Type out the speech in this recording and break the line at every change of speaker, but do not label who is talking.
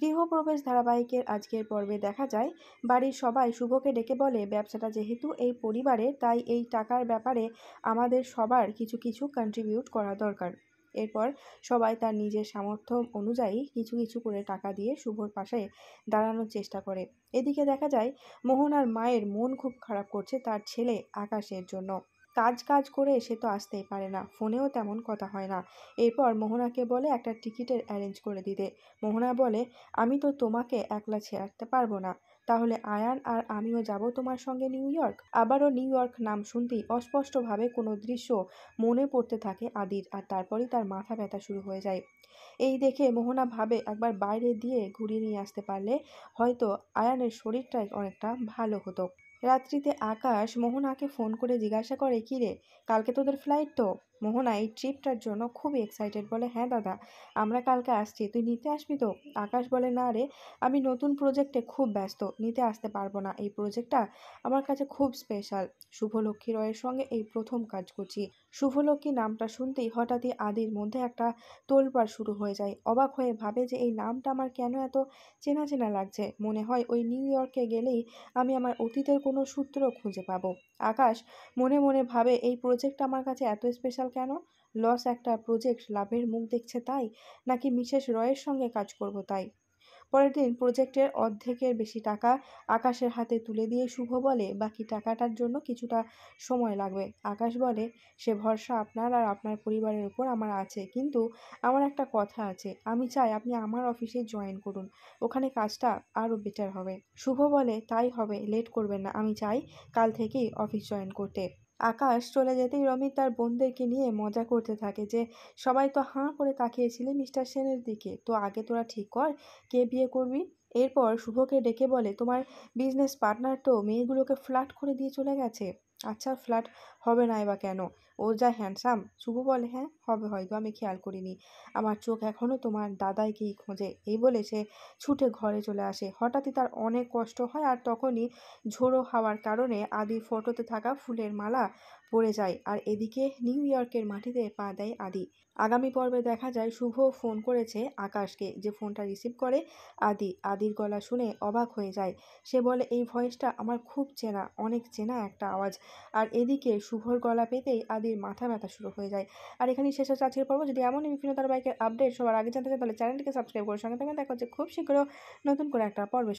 গৃহপ্রবেশ ধারাবাহিকের আজকের পর্বে দেখা যায় বাড়ির সবাই শুভকে ডেকে বলে ব্যবসাটা যেহেতু এই পরিবারের, তাই এই টাকার ব্যাপারে আমাদের সবার কিছু কিছু কন্ট্রিবিউট করা দরকার। এরপর সবাই তার নিজের সামর্থ্য অনুযায়ী কিছু কিছু করে টাকা দিয়ে শুভর পাশে দাঁড়ানোর চেষ্টা করে। এদিকে দেখা যায় মোহনার মায়ের মন খুব খারাপ করছে তার ছেলে আকাশের জন্য। কাজ কাজ করে সে তো আসতেই পারে না, ফোনেও তেমন কথা হয় না। এরপর মোহনাকে বলে একটা টিকিটের অ্যারেঞ্জ করে দিতে। মোহনা বলে, আমি তো তোমাকে একলা ছেড়ে পারবো না, তাহলে আয়ান আর আমিও যাব তোমার সঙ্গে নিউ ইয়র্ক। আবারও নিউ ইয়র্ক নাম শুনতেই অস্পষ্টভাবে কোনো দৃশ্য মনে পড়তে থাকে আদির, আর তারপরেই তার মাথা ব্যথা শুরু হয়ে যায়। এই দেখে মোহনা ভাবে একবার বাইরে দিয়ে ঘুরিয়ে নিয়ে আসতে পারলে হয়তো আয়ানের শরীরটাই অনেকটা ভালো হতো। রাত্রিতে আকাশ মোহনাকে ফোন করে জিজ্ঞাসা করে, কি রে, কালকে তোদের ফ্লাইট তো? মোহনা এই ট্রিপটার জন্য খুবই এক্সাইটেড, বলে, হ্যাঁ দাদা, আমরা কালকে আসছি, তুই নিতে আসবি তো? আকাশ বলে, না রে, আমি নতুন প্রজেক্টে খুব ব্যস্ত, নিতে আসতে পারবো না। এই প্রজেক্টটা আমার কাছে খুব স্পেশাল। শুভলক্ষ্মী রয়ের সঙ্গে এই প্রথম কাজ করছি। শুভলক্ষ্মী নামটা শুনতেই হঠাৎই আদির মধ্যে একটা তোলপাড় শুরু হয়ে যায়। অবাক হয়ে ভাবে যে এই নামটা আমার কেন এত চেনা চেনা লাগছে। মনে হয় ওই নিউ ইয়র্কে গেলেই আমি আমার অতীতের কোনো সূত্র খুঁজে পাবো। আকাশ মনে মনে ভাবে, এই প্রজেক্টটা আমার কাছে এত স্পেশাল কেন? লস একটা প্রজেক্ট লাভের মুখ দেখছে তাই, নাকি মিসেস রয়ের সঙ্গে কাজ করব তাই? পরের দিন প্রজেক্টের অর্ধেকের বেশি টাকা আকাশের হাতে তুলে দিয়ে শুভ বলে, বাকি টাকাটার জন্য কিছুটা সময় লাগবে। আকাশ বলে, সে ভরসা আপনার আর আপনার পরিবারের উপর আমার আছে, কিন্তু আমার একটা কথা আছে, আমি চাই আপনি আমার অফিসে জয়েন করুন, ওখানে কাজটা আরও বেটার হবে। শুভ বলে, তাই হবে, লেট করবেন না, আমি চাই কাল থেকেই অফিস জয়েন করতে। আকাশ চলে যেতেই রমিত তার বোনদেরকে নিয়ে মজা করতে থাকে যে, সবাই তো হাঁ করে তাকিয়েছিলে মিস্টার সেনের দিকে, তো আগে তোরা ঠিক কর কে বিয়ে করবি। এরপর শুভকে ডেকে বলে, তোমার বিজনেস পার্টনার তো মেয়েগুলোকে ফ্ল্যাট করে দিয়ে চলে গেছে। আচ্ছা, ফ্ল্যাট হবে না এবার কেন? ও যা হ্যান্ডসাম। শুভ বলে, হ্যাঁ হবে হয়তো, আমি খেয়াল করিনি, আমার চোখ এখনও তোমার দাদাইকেই খোঁজে। এই বলে সে ছুটে ঘরে চলে আসে। হঠাৎই তার অনেক কষ্ট হয়, আর তখনই ঝোড়ো হাওয়ার কারণে আদির ফটোতে থাকা ফুলের মালা পড়ে যায়, আর এদিকে নিউ ইয়র্কের মাটিতে পা দেয় আদি। আগামী পর্বে দেখা যায় শুভ ফোন করেছে আকাশকে, যে ফোনটা রিসিভ করে আদি। আদির গলা শুনে অবাক হয়ে যায়। সে বলে, এই ভয়েসটা আমার খুব চেনা, অনেক চেনা একটা আওয়াজ। আর এদিকে শুভর গলা পেতেই আদির মাথা ব্যথা শুরু হয়ে যায়। আর এখানেই শেষ হচ্ছে আজকের পর্ব। যদি এমনই বিভিন্ন ধারাবাহিকের আপডেট সবার আগে জানতে চান তাহলে চ্যানেলটিকে সাবস্ক্রাইব করে সঙ্গে থাকবেন। দেখা হচ্ছে খুব শীঘ্র নতুন করে একটা পর্বে।